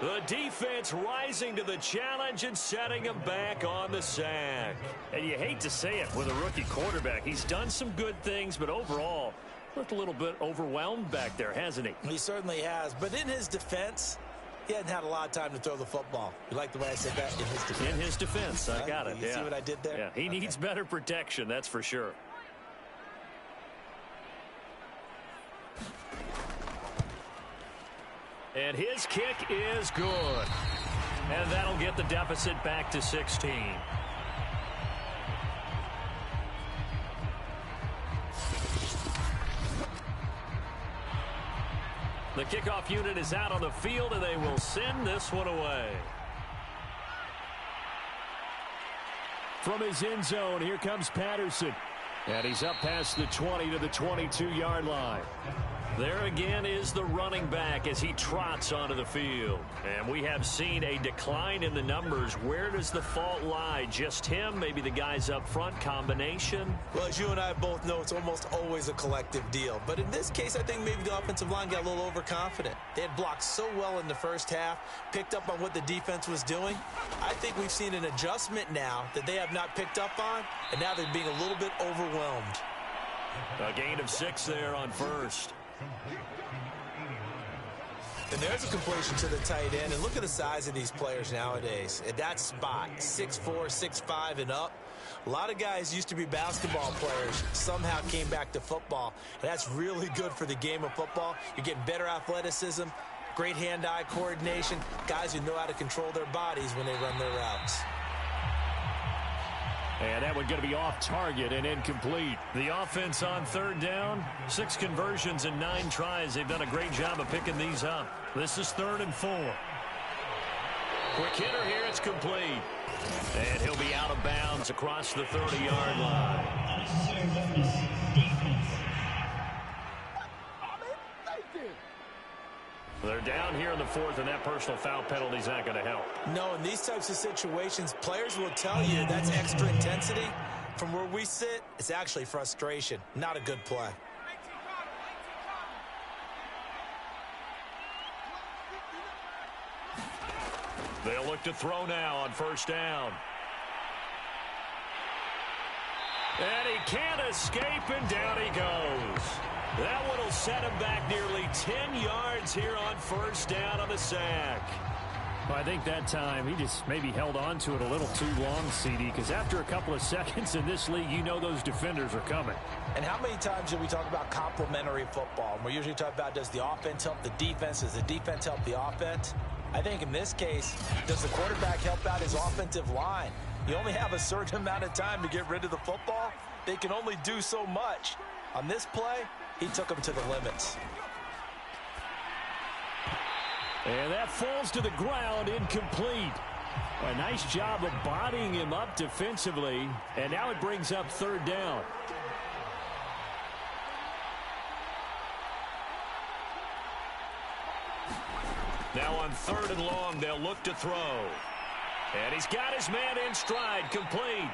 B: The defense rising to the challenge and setting him back on the sack.
D: And you hate to say it with a rookie quarterback. He's done some good things, but overall, looked a little bit overwhelmed back there, hasn't he?
C: He certainly has. But in his defense, he hadn't had a lot of time to throw the football. You like the way I said that? In his defense.
D: In his defense. I got it.
C: You see what I did there?
D: Yeah, he needs better protection, that's for sure. And his kick is good. And that'll get the deficit back to 16. The kickoff unit is out on the field, and they will send this one away. From his end zone, here comes Patterson. And he's up past the 20 to the 22-yard line. There again is the running back as he trots onto the field. And we have seen a decline in the numbers. Where does the fault lie? Just him? Maybe the guys up front? Combination?
C: Well, as you and I both know, it's almost always a collective deal. But in this case, I think maybe the offensive line got a little overconfident. They had blocked so well in the first half, picked up on what the defense was doing. I think we've seen an adjustment now that they have not picked up on, and now they're being a little bit overwhelmed.
B: A gain of 6 there on first.
C: And there's a completion to the tight end. And look at the size of these players nowadays. At that spot, 6'4", 6'5", and up. A lot of guys used to be basketball players, somehow came back to football. And that's really good for the game of football. You're getting better athleticism, great hand-eye coordination, guys who know how to control their bodies when they run their routes.
D: And that one's going to be off target and incomplete.
B: The offense on 3rd down, 6 conversions and 9 tries. They've done a great job of picking these up. This is 3rd and 4. Quick hitter here, it's complete. And he'll be out of bounds across the 30-yard line. They're down here in the 4th, and that personal foul penalty is not going to help.
C: No, in these types of situations, players will tell you that's extra intensity. From where we sit, it's actually frustration. Not a good play.
B: They'll look to throw now on 1st down. And he can't escape, and down he goes. That one will set him back nearly 10 yards here on 1st down on the sack.
D: Well, I think that time he just maybe held on to it a little too long, CD, because after a couple of seconds in this league, you know those defenders are coming.
C: And how many times do we talk about complementary football? We're usually talking about, does the offense help the defense? Does the defense help the offense? I think in this case, does the quarterback help out his offensive line? You only have a certain amount of time to get rid of the football. They can only do so much. On this play, he took him to the limits.
D: And that falls to the ground, incomplete. A nice job of bodying him up defensively, and now it brings up third down.
B: Now on 3rd and long, they'll look to throw. And he's got his man in stride, complete.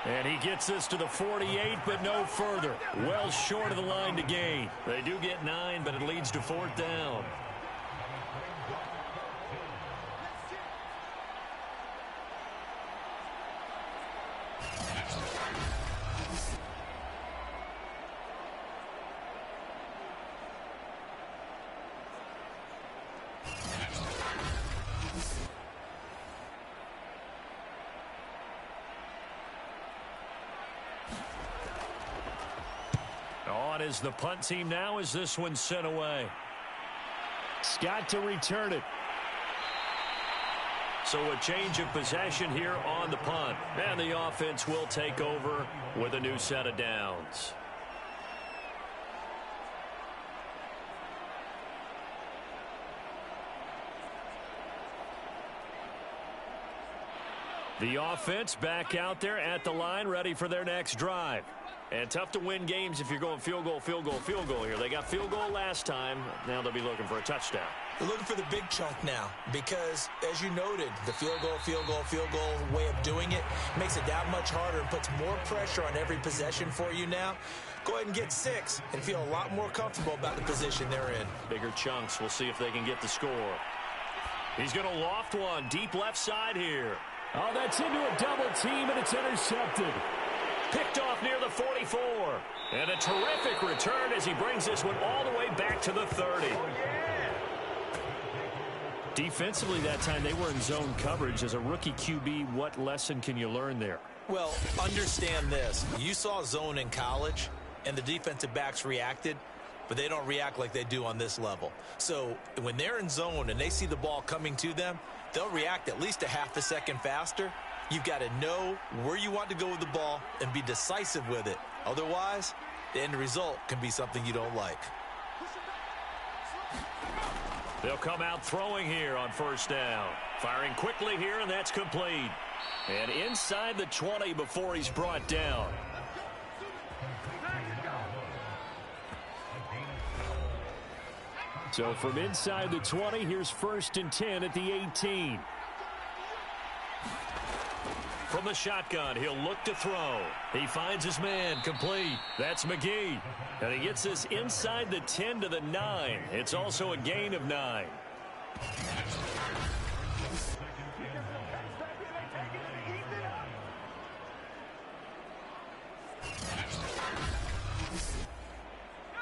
D: And he gets this to the 48, but no further. Well short of the line to gain.
B: They do get 9, but it leads to 4th down.
D: On is the punt team now as this one's sent away. Scott to return it.
B: So a change of possession here on the punt. And the offense will take over with a new set of downs.
D: The offense back out there at the line, ready for their next drive. And tough to win games if you're going field goal, field goal, field goal here. They got field goal last time. Now they'll be looking for a touchdown.
C: They're looking for the big chunk now because, as you noted, the field goal way of doing it makes it that much harder and puts more pressure on every possession for you now. Go ahead and get 6 and feel a lot more comfortable about the position they're in.
B: Bigger chunks. We'll see if they can get the score. He's going to loft one deep left side here.
D: Oh, that's into a double team, and it's intercepted.
B: Picked off near the 44. And a terrific return as he brings this one all the way back to the 30.
D: Defensively that time, they were in zone coverage. As a rookie QB, what lesson can you learn there?
C: Well, understand this. You saw zone in college, and the defensive backs reacted, but they don't react like they do on this level. So when they're in zone and they see the ball coming to them, they'll react at least a half a second faster. You've got to know where you want to go with the ball and be decisive with it. Otherwise, the end result can be something you don't like.
B: They'll come out throwing here on 1st down. Firing quickly here, and that's complete.
D: And inside the 20 before he's brought down. So from inside the 20, here's 1st and 10 at the 18.
B: From the shotgun, he'll look to throw. He finds his man, complete. That's McGee.
D: And he gets this inside the 10 to the 9. It's also a gain of 9.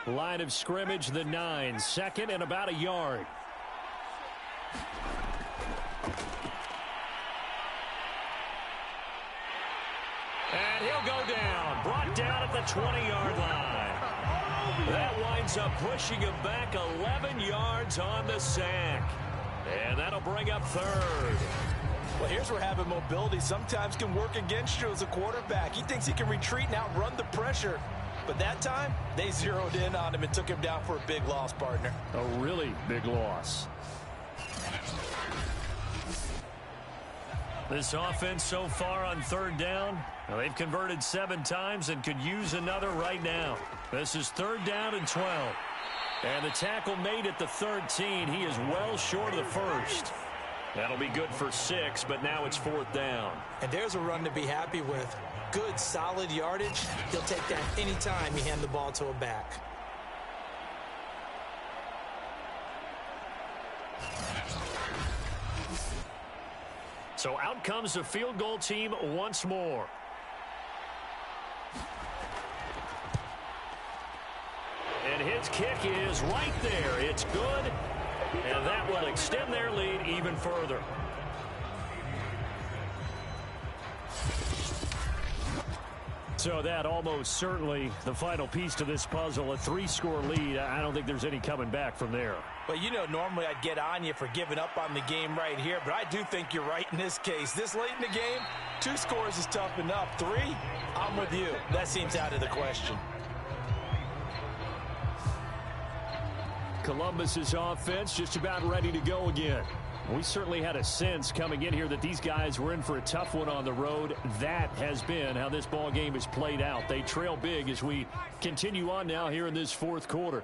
D: Line of scrimmage, the 9. 2nd and about a yard.
B: And he'll go down. Brought down at the 20-yard line. That winds up pushing him back 11 yards on the sack. And that'll bring up 3rd.
C: Well, here's where having mobility sometimes can work against you as a quarterback. He thinks he can retreat and outrun the pressure. But that time, they zeroed in on him and took him down for a big loss, partner.
D: A really big loss. This offense so far on 3rd down, well, they've converted 7 times and could use another right now. This is 3rd down and 12. And the tackle made at the 13. He is well short of the 1st. That'll be good for 6, but now it's 4th down.
C: And there's a run to be happy with. Good, solid yardage. He'll take that anytime you hand the ball to a back.
D: So out comes the field goal team once more. And his kick is right there. It's good. And that will extend their lead even further. So that almost certainly the final piece to this puzzle, a 3-score lead. I don't think there's any coming back from there.
C: Well, you know, normally I'd get on you for giving up on the game right here, but I do think you're right in this case. This late in the game, 2 scores is tough enough. 3, I'm with you. That seems out of the question.
D: Columbus's offense just about ready to go again. We certainly had a sense coming in here that these guys were in for a tough one on the road. That has been how this ball game has played out. They trail big as we continue on now here in this fourth quarter.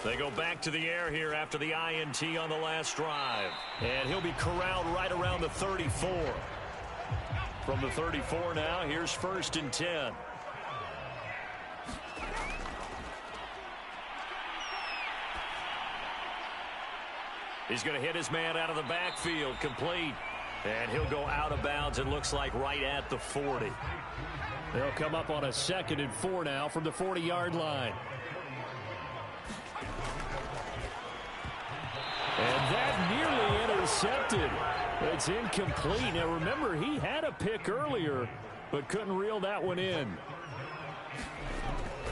B: They go back to the air here after the INT on the last drive. And he'll be corralled right around the 34. From the 34 now, here's 1st and 10. He's going to hit his man out of the backfield, complete. And he'll go out of bounds, it looks like, right at the 40.
D: They'll come up on a 2nd and 4 now from the 40-yard line. And that nearly intercepted. It's incomplete. Now, remember, he had a pick earlier, but couldn't reel that one in.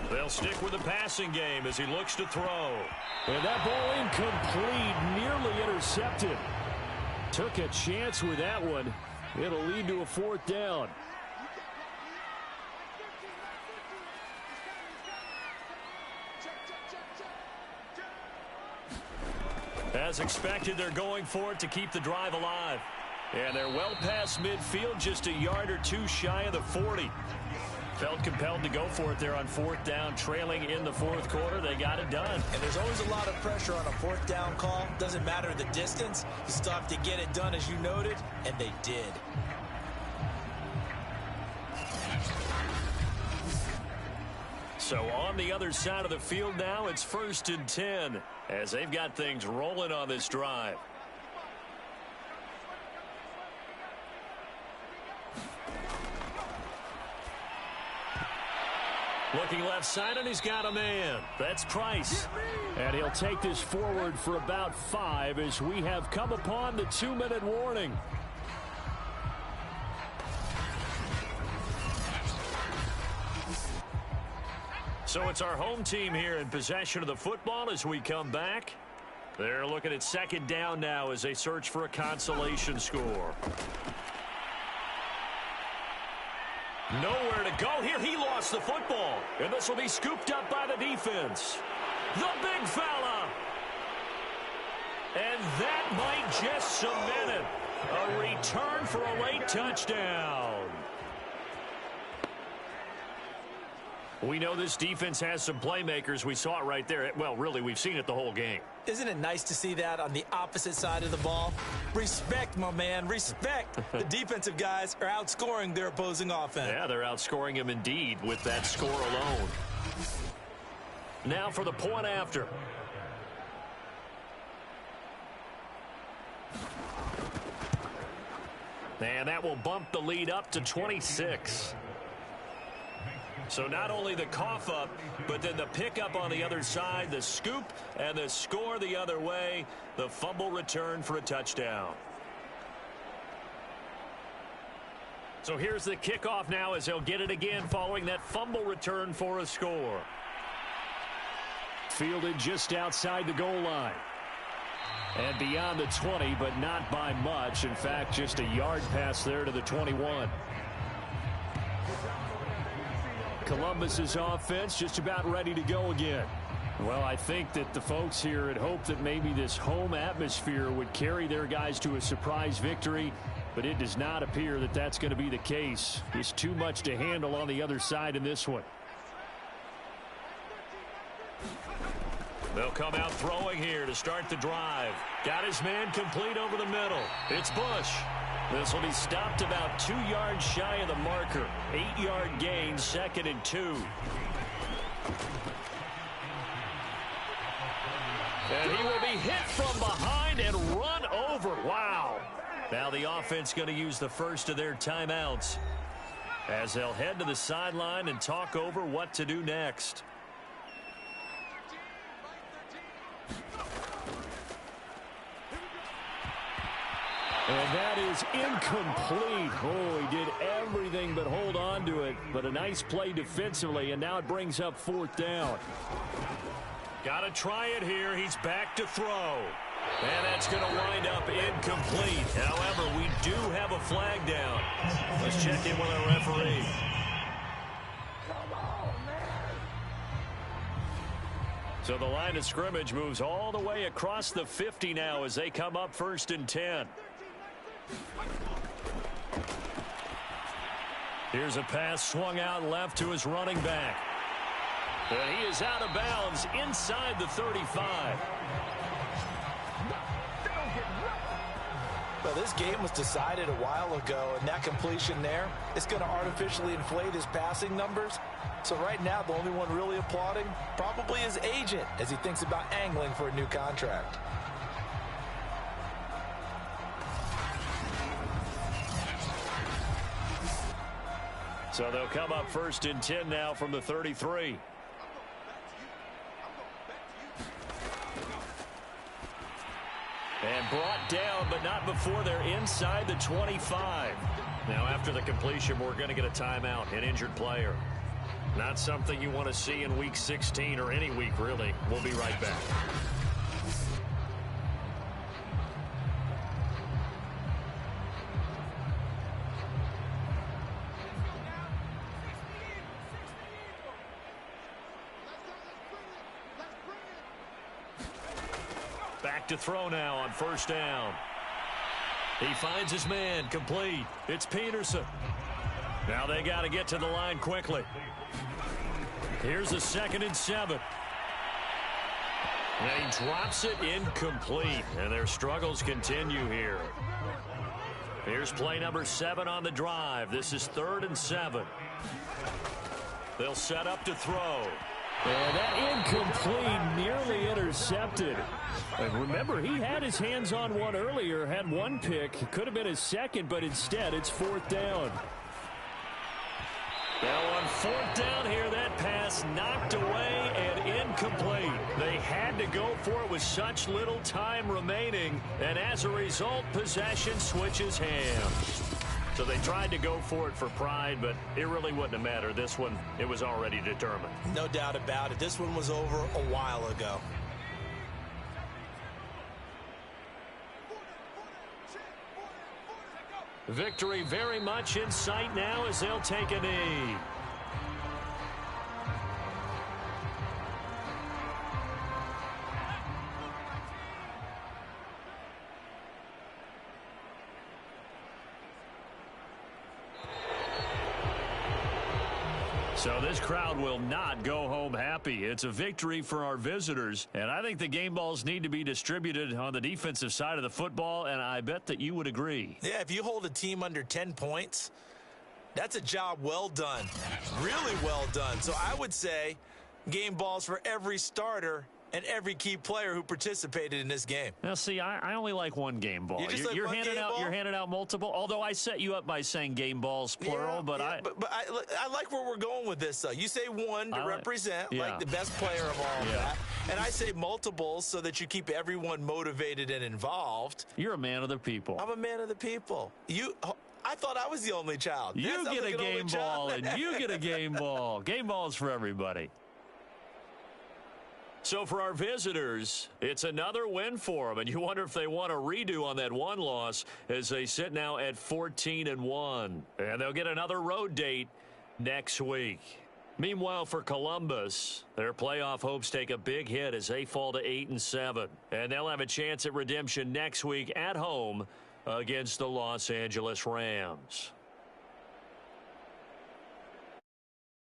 B: They'll stick with the passing game as he looks to throw.
D: And that ball incomplete, nearly intercepted. Took a chance with that one. It'll lead to a 4th down.
B: As expected, they're going for it to keep the drive alive. And they're well past midfield, just a yard or two shy of the 40. Felt compelled to go for it there on 4th down, trailing in the 4th quarter. They got it done.
C: And there's always a lot of pressure on a 4th down call. Doesn't matter the distance. You still have to get it done, as you noted, and they did.
B: So on the other side of the field now, it's 1st and 10 as they've got things rolling on this drive. Looking left side, and he's got a man. That's Price.
D: And he'll take this forward for about 5 as we have come upon the 2-minute warning.
B: So it's our home team here in possession of the football as we come back. They're looking at 2nd down now as they search for a consolation score. Nowhere to go here. He lost the football. And this will be scooped up by the defense. The big fella. And that might just cement it. A return for a late touchdown. We know this defense has some playmakers. We saw it right there. Well, really, we've seen it the whole game.
C: Isn't it nice to see that on the opposite side of the ball? Respect, my man, respect. The defensive guys are outscoring their opposing offense.
B: Yeah, they're outscoring him indeed with that score alone. Now for the point after. And that will bump the lead up to 26. So not only the cough up, but then the pickup on the other side, the scoop, and the score the other way, the fumble return for a touchdown. So here's the kickoff now as they'll get it again following that fumble return for a score.
D: Fielded just outside the goal line. And beyond the 20, but not by much. In fact, just a yard pass there to the 21. Columbus's offense just about ready to go again. Well, I think that the folks here had hoped that maybe this home atmosphere would carry their guys to a surprise victory, but it does not appear that that's going to be the case. There's too much to handle on the other side in this one.
B: They'll come out throwing here to start the drive. Got his man complete over the middle. It's Bush. This will be stopped about 2 yards shy of the marker. 8-yard gain, 2nd and 2. And he will be hit from behind and run over. Wow. Now the offense going to use the first of their timeouts as they'll head to the sideline and talk over what to do next.
D: And that is incomplete. Oh, he did everything but hold on to it. But a nice play defensively, and now it brings up 4th down.
B: Got to try it here. He's back to throw. And that's going to wind up incomplete. However, we do have a flag down. Let's check in with our referee. So the line of scrimmage moves all the way across the 50 now as they come up 1st and 10. Here's a pass swung out left to his running back. And he is out of bounds inside the 35.
C: Well, this game was decided a while ago, and that completion there is going to artificially inflate his passing numbers. So right now, the only one really applauding probably his agent as he thinks about angling for a new contract.
B: So they'll come up 1st and 10 now from the 33. And brought down, but not before they're inside the 25. Now, after the completion, we're going to get a timeout, an injured player. Not something you want to see in Week 16 or any week, really. We'll be right back. Back to throw now on 1st down. He finds his man, complete. It's Peterson. Now they got to get to the line quickly. Here's a 2nd and 7. And he drops it incomplete, and their struggles continue here. Here's play number 7 on the drive. This is 3rd and 7. They'll set up to throw.
D: And that incomplete, nearly intercepted. And remember, he had his hands on one earlier, had one pick. Could have been his second, but instead it's 4th down.
B: Now on 4th down here, that pass knocked away and incomplete. They had to go for it with such little time remaining, and as a result, possession switches hands. So they tried to go for it for pride, but it really wouldn't have mattered. This one, it was already determined.
C: No doubt about it. This one was over a while ago.
B: Victory very much in sight now as they'll take a knee. So this crowd will not go home happy. It's a victory for our visitors, and I think the game balls need to be distributed on the defensive side of the football, and I bet that you would agree.
C: Yeah, if you hold a team under 10 points, that's a job well done, really well done. So I would say game balls for every starter and every key player who participated in this game.
B: Now, see, I only like one game ball. You're handing out multiple. Although I set you up by saying game balls plural, but I
C: like where we're going with this. Though you say one to represent like the best player of all of that, and I say multiples so that you keep everyone motivated and involved.
B: You're a man of the people.
C: I'm a man of the people. I thought I was the only child.
B: You get a game ball, and you get a game ball. Game balls for everybody. So for our visitors, it's another win for them, and you wonder if they want a redo on that one loss as they sit now at 14-1. And they'll get another road date next week. Meanwhile, for Columbus, their playoff hopes take a big hit as they fall to 8-7. And they'll have a chance at redemption next week at home against the Los Angeles Rams.